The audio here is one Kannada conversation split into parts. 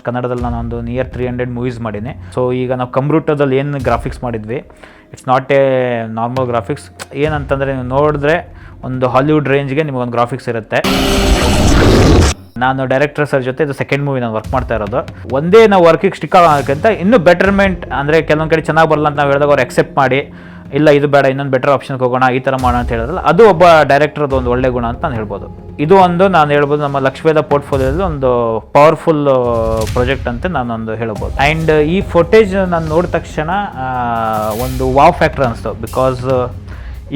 ಕನ್ನಡದಲ್ಲಿ ನಾನು ಒಂದು ನಿಯರ್ 300 ಮೂವೀಸ್ ಮಾಡೀನಿ. ಸೊ ಈಗ ನಾವು ಕಂಪ್ಯೂಟರ್ದಲ್ಲಿ ಏನು ಗ್ರಾಫಿಕ್ಸ್ ಮಾಡಿದ್ವಿ, it's not A normal graphics. ಏನಂತಂದರೆ ನೀವು ನೋಡಿದ್ರೆ ಒಂದು ಹಾಲಿವುಡ್ ರೇಂಜ್ಗೆ ನಿಮಗೊಂದು ಗ್ರಾಫಿಕ್ಸ್ ಇರುತ್ತೆ. ನಾನು ಡೈರೆಕ್ಟರ್ ಸರ್ ಜೊತೆ ಇದು ಸೆಕೆಂಡ್ ಮೂವಿ ನಾನು ವರ್ಕ್ ಮಾಡ್ತಾ ಇರೋದು. ಒಂದೇ ನಾವು ವರ್ಕಿಗೆ ಸ್ಟಿಕ್ ಆಗೋಕ್ಕಿಂತ ಇನ್ನೂ ಬೆಟರ್ಮೆಂಟ್, ಅಂದರೆ ಕೆಲವೊಂದು ಕಡೆ ಚೆನ್ನಾಗಿ ಬರಲ್ಲ ಅಂತ ನಾವು ಹೇಳಿದಾಗ ಅವ್ರು ಎಕ್ಸೆಪ್ಟ್ ಮಾಡಿ, ಇಲ್ಲ ಇದು ಬೇಡ ಇನ್ನೊಂದು ಬೆಟರ್ ಆಪ್ಷನ್ಗೆ ಹೋಗೋಣ, ಈ ಥರ ಮಾಡೋಣ ಅಂತ ಹೇಳಿದ್ರಲ್ಲ, ಅದು ಒಬ್ಬ ಡೈರೆಕ್ಟರ್ದು ಒಂದು ಒಳ್ಳೆ ಗುಣ ಅಂತ ನಾನು ಹೇಳ್ಬೋದು. ಇದು ಒಂದು ನಾನು ಹೇಳ್ಬೋದು ನಮ್ಮ ಲಕ್ಷ್ವೇದ ಪೋರ್ಟ್ಫೋಲಿಯೋದಲ್ಲಿ ಒಂದು ಪವರ್ಫುಲ್ ಪ್ರಾಜೆಕ್ಟ್ ಅಂತ ನಾನೊಂದು ಹೇಳ್ಬೋದು. ಆ್ಯಂಡ್ ಈ ಫುಟೇಜ್ ನಾನು ನೋಡಿದ ತಕ್ಷಣ ಒಂದು ವಾವ್ ಫ್ಯಾಕ್ಟರ್ ಅನಿಸ್ತು. ಬಿಕಾಸ್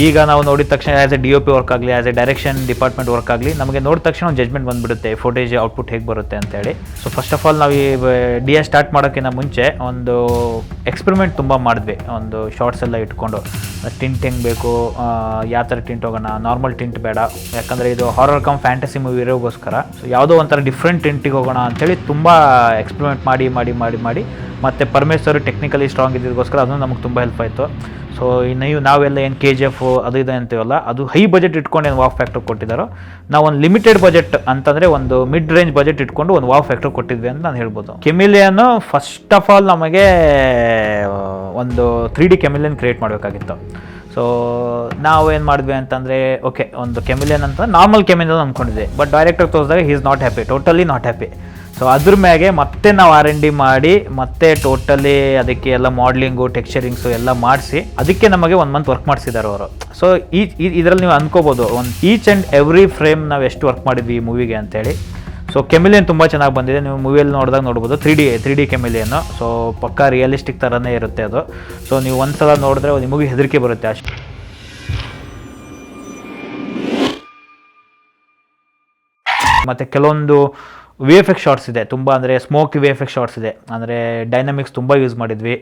ಈಗ ನಾವು ನೋಡಿದ ತಕ್ಷಣ ಆ್ಯಸ್ ಎ DOP ವರ್ಕ್ ಆಗಲಿ, as A direction department work ಆಗಲಿ, ನಮಗೆ ನೋಡಿದ ತಕ್ಷಣ ಒಂದು ಜಜ್ಮೆಂಟ್ ಬಂದುಬಿಡುತ್ತೆ ಫುಟೇಜ್ ಔಟ್ಪುಟ್ ಹೇಗೆ ಬರುತ್ತೆ ಅಂತೇಳಿ. ಸೊ ಫಸ್ಟ್ ಆಫ್ ಆಲ್ ನಾವು ಈ DA ಸ್ಟಾರ್ಟ್ ಮಾಡೋಕ್ಕಿಂತ ಮುಂಚೆ ಒಂದು ಎಕ್ಸ್ಪೆರಿಮೆಂಟ್ ತುಂಬ ಮಾಡಿದ್ವಿ. ಒಂದು ಶಾರ್ಟ್ಸ್ ಎಲ್ಲ ಇಟ್ಕೊಂಡು ಟಿಂಟ್ ಹೆಂಗೆ ಬೇಕು, ಯಾವ ಥರ ಟಿಂಟ್ ಹೋಗೋಣ, ನಾರ್ಮಲ್ ಟಿಂಟ್ ಬೇಡ, ಯಾಕಂದರೆ ಇದು ಹಾರರ್ ಕಮ್ ಫ್ಯಾಂಟಸಿ ಮೂವಿ ಇರೋಗೋಸ್ಕರ. ಸೊ ಯಾವುದೋ ಒಂಥರ ಡಿಫ್ರೆಂಟ್ ಟಿಂಟಿಗೆ ಹೋಗೋಣ ಅಂಥೇಳಿ ತುಂಬ ಎಕ್ಸ್ಪೆರಿಮೆಂಟ್ ಮಾಡಿ ಮತ್ತು ಪರಮೇಶ್ವರ್ ಟೆಕ್ನಿಕಲಿ ಸ್ಟ್ರಾಂಗ್ ಇದ್ದಿದ್ದಕ್ಕೋಸ್ಕರ ಅದನ್ನು ನಮಗೆ ತುಂಬ ಹೆಲ್ಪ್ ಆಯಿತು. ಸೊ ನಾವೆಲ್ಲ ಏನು KGF ಅದು ಇದೆ ಅಂತೀವಲ್ಲ, ಅದು ಹೈ ಬಜೆಟ್ ಇಟ್ಕೊಂಡು ಏನು ವಾವ್ ಫ್ಯಾಕ್ಟರ್ ಕೊಟ್ಟಿದ್ದಾರೋ, ನಾವು ಒಂದು ಲಿಮಿಟೆಡ್ ಬಜೆಟ್ ಅಂತಂದರೆ ಒಂದು ಮಿಡ್ ರೇಂಜ್ ಬಜೆಟ್ ಇಟ್ಕೊಂಡು ಒಂದು ವಾವ್ ಫ್ಯಾಕ್ಟರ್ ಕೊಟ್ಟಿದ್ವಿ ಅಂತ ನಾನು ಹೇಳ್ಬೋದು. ಕೆಮಿಲಿಯನ್ನು ಫಸ್ಟ್ ಆಫ್ ಆಲ್ ನಮಗೆ ಒಂದು 3D ಕೆಮಿಲಿಯನ್ ಕ್ರಿಯೇಟ್ ಮಾಡಬೇಕಾಗಿತ್ತು. ಸೊ ನಾವು ಏನು ಮಾಡಿದ್ವಿ ಅಂತಂದರೆ, ಓಕೆ ಒಂದು ಕೆಮಿಲಿಯನ್ ಅಂತ ನಾರ್ಮಲ್ ಕೆಮಿಲಿಯನ್ ಅಂದ್ಕೊಂಡಿದ್ದೆ, ಬಟ್ ಡೈರೆಕ್ಟರ್ ತೋರಿಸಿದಾಗ he is not happy, totally not happy. So ಅದ್ರ ಮ್ಯಾಗೆ ಮತ್ತೆ ನಾವು R&D ಮಾಡಿ ಮತ್ತೆ ಟೋಟಲಿ ಅದಕ್ಕೆ ಎಲ್ಲ ಮಾಡಲಿಂಗು ಟೆಕ್ಸ್ಚರಿಂಗ್ಸು ಎಲ್ಲ ಮಾಡಿಸಿ ಅದಕ್ಕೆ ನಮಗೆ 1 ಮಂತ್ ವರ್ಕ್ ಮಾಡಿಸಿದ್ದಾರೆ ಅವರು. ಸೊ ಇದರಲ್ಲಿ ನೀವು ಅಂದ್ಕೋಬೋದು ಒಂದು ಈಚ್ ಆ್ಯಂಡ್ ಎವ್ರಿ ಫ್ರೇಮ್ ನಾವು ಎಷ್ಟು ವರ್ಕ್ ಮಾಡಿದ್ವಿ ಈ ಮೂವಿಗೆ ಅಂತೇಳಿ. ಸೊ ಕೆಮಿಲಿಯನ್ ತುಂಬ ಚೆನ್ನಾಗಿ ಬಂದಿದೆ, ನೀವು ಮೂವಿಯಲ್ಲಿ ನೋಡಿದಾಗ ನೋಡ್ಬೋದು 3D ಕೆಮಿಲಿಯನ್ನು. ಸೊ ಪಕ್ಕಾ ರಿಯಲಿಸ್ಟಿಕ್ ಥರನೇ ಇರುತ್ತೆ ಅದು. ಸೊ ನೀವು ಒಂದು ಸಲ ನೋಡಿದ್ರೆ ನಿಮಗೆ ಹೆದರಿಕೆ ಬರುತ್ತೆ ಅಷ್ಟೇ. ಮತ್ತು ಕೆಲವೊಂದು VFX ಶಾರ್ಟ್ಸ್ ಇದೆ ತುಂಬ, ಅಂದರೆ ಸ್ಮೋಕ್ VFX ಶಾರ್ಟ್ಸ್ ಇದೆ, ಅಂದರೆ ಡೈನಮಿಕ್ಸ್ ತುಂಬ ಯೂಸ್ ಮಾಡಿದ್ವಿ.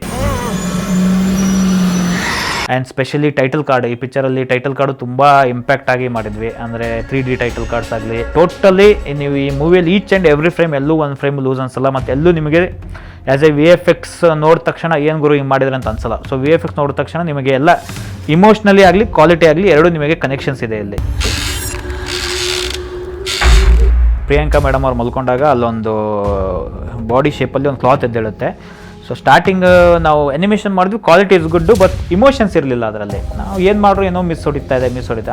ಆ್ಯಂಡ್ ಸ್ಪೆಷಲಿ ಟೈಟಲ್ ಕಾರ್ಡ್, ಈ ಪಿಕ್ಚರಲ್ಲಿ ಟೈಟಲ್ ಕಾರ್ಡು ತುಂಬ ಇಂಪ್ಯಾಕ್ಟ್ ಆಗಿ ಮಾಡಿದ್ವಿ. ಅಂದರೆ 3D ಟೈಟಲ್ ಕಾರ್ಡ್ಸ್ ಆಗಲಿ, ಟೋಟಲಿ ನೀವು ಈ ಮೂವಿಯಲ್ಲಿ ಈಚ್ ಆ್ಯಂಡ್ ಎವ್ರಿ ಫ್ರೇಮ್ ಎಲ್ಲೂ ಒಂದು ಫ್ರೇಮ್ ಲೂಸ್ ಅನ್ಸಲ್ಲ. ಮತ್ತು ಎಲ್ಲೂ ನಿಮಗೆ ಆ್ಯಸ್ ಎ VFX ನೋಡಿದ ತಕ್ಷಣ ಏನು ಗುರು ಹಿಂಗೆ ಮಾಡಿದ್ರೆ ಅಂತ ಅನ್ಸಲ್ಲ. ಸೊ VFX ನೋಡಿದ ತಕ್ಷಣ ನಿಮಗೆ ಎಲ್ಲ ಇಮೋಷ್ನಲಿ ಆಗಲಿ ಕ್ವಾಲಿಟಿ ಆಗಲಿ ಎರಡೂ ನಿಮಗೆ ಕನೆಕ್ಷನ್ಸ್ ಇದೆ ಇಲ್ಲಿ. ಪ್ರಿಯಾಂಕಾ ಮೇಡಮ್ ಅವ್ರು ಮಲ್ಕೊಂಡಾಗ ಅಲ್ಲೊಂದು ಬಾಡಿ ಶೇಪಲ್ಲಿ ಒಂದು ಕ್ಲಾತ್ ಎದ್ದೇಳುತ್ತೆ. ಸೊ ಸ್ಟಾರ್ಟಿಂಗ್ ನಾವು ಅನಿಮೇಷನ್ ಮಾಡಿದ್ವಿ, quality is good, but emotions ಇರಲಿಲ್ಲ ಅದರಲ್ಲಿ. ನಾವು ಏನು ಮಾಡ್ರು ಏನೋ ಮಿಸ್ ಹೊಡಿತಾ ಇದೆ.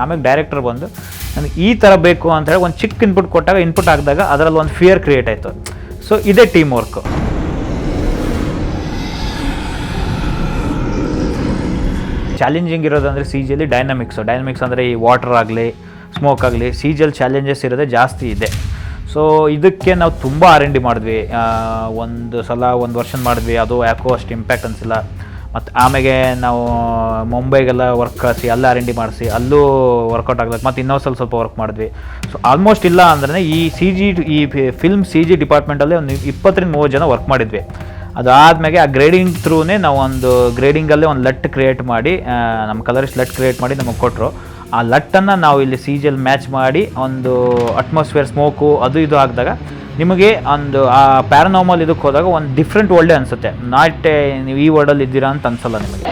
ಆಮೇಲೆ ಡೈರೆಕ್ಟರ್ ಬಂದು ನನಗೆ ಈ ಥರ ಬೇಕು ಅಂತ ಹೇಳಿ ಒಂದು ಚಿಕ್ಕ ಇನ್ಪುಟ್ ಕೊಟ್ಟಾಗ, ಇನ್ಪುಟ್ ಹಾಕಿದಾಗ ಅದರಲ್ಲಿ ಒಂದು ಫಿಯರ್ ಕ್ರಿಯೇಟ್ ಆಯಿತು. ಸೊ ಇದೇ ಟೀಮ್ ವರ್ಕು. ಚಾಲೆಂಜಿಂಗ್ ಇರೋದಂದರೆ CGಯಲ್ಲಿ ಡೈನಮಿಕ್ಸ್ ಅಂದರೆ ಈ ವಾಟರ್ ಆಗಲಿ ಸ್ಮೋಕ್ ಆಗಲಿ CGಯಲ್ಲಿ ಚಾಲೆಂಜಸ್ ಇರೋದೇ ಜಾಸ್ತಿ ಇದೆ. ಸೊ ಇದಕ್ಕೆ ನಾವು ತುಂಬ R&D ಮಾಡಿದ್ವಿ. ಒಂದು ವರ್ಷ ಮಾಡಿದ್ವಿ, ಅದು ಯಾಕೋ ಅಷ್ಟು ಇಂಪ್ಯಾಕ್ಟ್ ಅನಿಸಿಲ್ಲ. ಮತ್ತು ಆಮೇಲೆ ನಾವು ಮುಂಬೈಗೆಲ್ಲ ವರ್ಕ್ ಕಳಿಸಿ ಅಲ್ಲಿ R&D ಮಾಡಿಸಿ ಅಲ್ಲೂ ವರ್ಕೌಟ್ ಆಗ್ಲಕ್ಕೆ ಮತ್ತು ಇನ್ನೊಂದು ಸ್ವಲ್ಪ ವರ್ಕ್ ಮಾಡಿದ್ವಿ. ಸೊ ಆಲ್ಮೋಸ್ಟ್ ಇಲ್ಲ ಅಂದ್ರೆ ಈ ಫಿಲ್ಮ್ CG ಡಿಪಾರ್ಟ್ಮೆಂಟಲ್ಲಿ ಒಂದು 20-30 ಜನ ವರ್ಕ್ ಮಾಡಿದ್ವಿ. ಅದಾದಮೇಲೆ ಆ ಗ್ರೇಡಿಂಗ್ ಥ್ರೂನೇ ನಾವು ಒಂದು ಗ್ರೇಡಿಂಗಲ್ಲೇ ಒಂದು ಲಟ್ ಕ್ರಿಯೇಟ್ ಮಾಡಿ, ನಮ್ಮ ಕಲರಿಸ್ಟ್ ಲಟ್ ಕ್ರಿಯೇಟ್ ಮಾಡಿ ನಮಗೆ ಕೊಟ್ಟರು. ಆ ಲಟ್ಟನ್ನು ನಾವು ಇಲ್ಲಿ CGಯಲ್ಲಿ ಮ್ಯಾಚ್ ಮಾಡಿ ಒಂದು ಅಟ್ಮಾಸ್ಫಿಯರ್ ಸ್ಮೋಕು ಅದು ಇದು ಹಾಕಿದಾಗ ನಿಮಗೆ ಒಂದು ಆ ಪ್ಯಾರಾನಾರ್ಮಲ್ ಇದಕ್ಕೆ ಹೋದಾಗ ಒಂದು ಡಿಫ್ರೆಂಟ್ ವರ್ಲ್ಡೇ ಅನಿಸುತ್ತೆ. ನಾಟ್ ನೀವು ಈ ವರ್ಲ್ಡಲ್ಲಿ ಇದ್ದೀರಾ ಅಂತ ಅನಿಸಲ್ಲ ನಿಮಗೆ.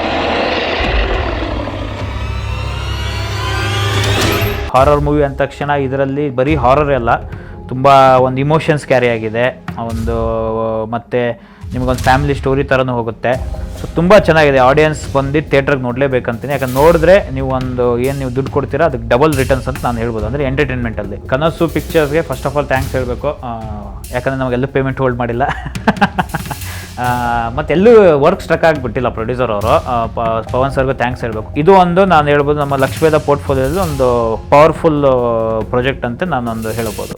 ಹಾರರ್ ಮೂವಿ ಅಂದ ತಕ್ಷಣ ಇದರಲ್ಲಿ ಬರೀ ಹಾರರ್ ಎಲ್ಲ ತುಂಬ ಒಂದು ಇಮೋಷನ್ಸ್ ಕ್ಯಾರಿ ಆಗಿದೆ. ಒಂದು ಮತ್ತು ನಿಮಗೊಂದು ಫ್ಯಾಮಿಲಿ ಸ್ಟೋರಿ ಥರನೂ ಹೋಗುತ್ತೆ. ಸೊ ತುಂಬ ಚೆನ್ನಾಗಿದೆ. ಆಡಿಯನ್ಸ್ ಬಂದು ಥಿಯೇಟ್ರಿಗೆ ನೋಡಲೇಬೇಕಂತೀನಿ. ಯಾಕಂದ್ರೆ ನೋಡಿದ್ರೆ ನೀವು ನೀವು ದುಡ್ಡು ಕೊಡ್ತೀರಾ ಅದಕ್ಕೆ ಡಬಲ್ ರಿಟರ್ನ್ಸ್ ಅಂತ ನಾನು ಹೇಳ್ಬೋದು. ಅಂದರೆ ಎಂಟರ್ಟೈನ್ಮೆಂಟಲ್ಲಿ ಕನಸು ಪಿಕ್ಚರ್ಸ್ಗೆ ಫಸ್ಟ್ ಆಫ್ ಆಲ್ ಥ್ಯಾಂಕ್ಸ್ ಹೇಳಬೇಕು. ಯಾಕಂದರೆ ನಮಗೆಲ್ಲೂ ಪೇಮೆಂಟ್ ಹೋಲ್ಡ್ ಮಾಡಿಲ್ಲ. ಮತ್ತೆಲ್ಲೂ ವರ್ಕ್ ಸ್ಟ್ರಕ್ ಆಗಿಬಿಟ್ಟಿಲ್ಲ ಪ್ರೊಡ್ಯೂಸರ್ ಅವರು. ಪವನ್ ಸರ್ಗೂ ಥ್ಯಾಂಕ್ಸ್ ಹೇಳಬೇಕು. ಇದು ಒಂದು ನಾನು ಹೇಳ್ಬೋದು ನಮ್ಮ ಲಕ್ಷ್ವೇದ ಪೋರ್ಟ್ಫೋಲಿಯೋದಲ್ಲಿ ಒಂದು ಪವರ್ಫುಲ್ ಪ್ರಾಜೆಕ್ಟ್ ಅಂತ ನಾನೊಂದು ಹೇಳ್ಬೋದು.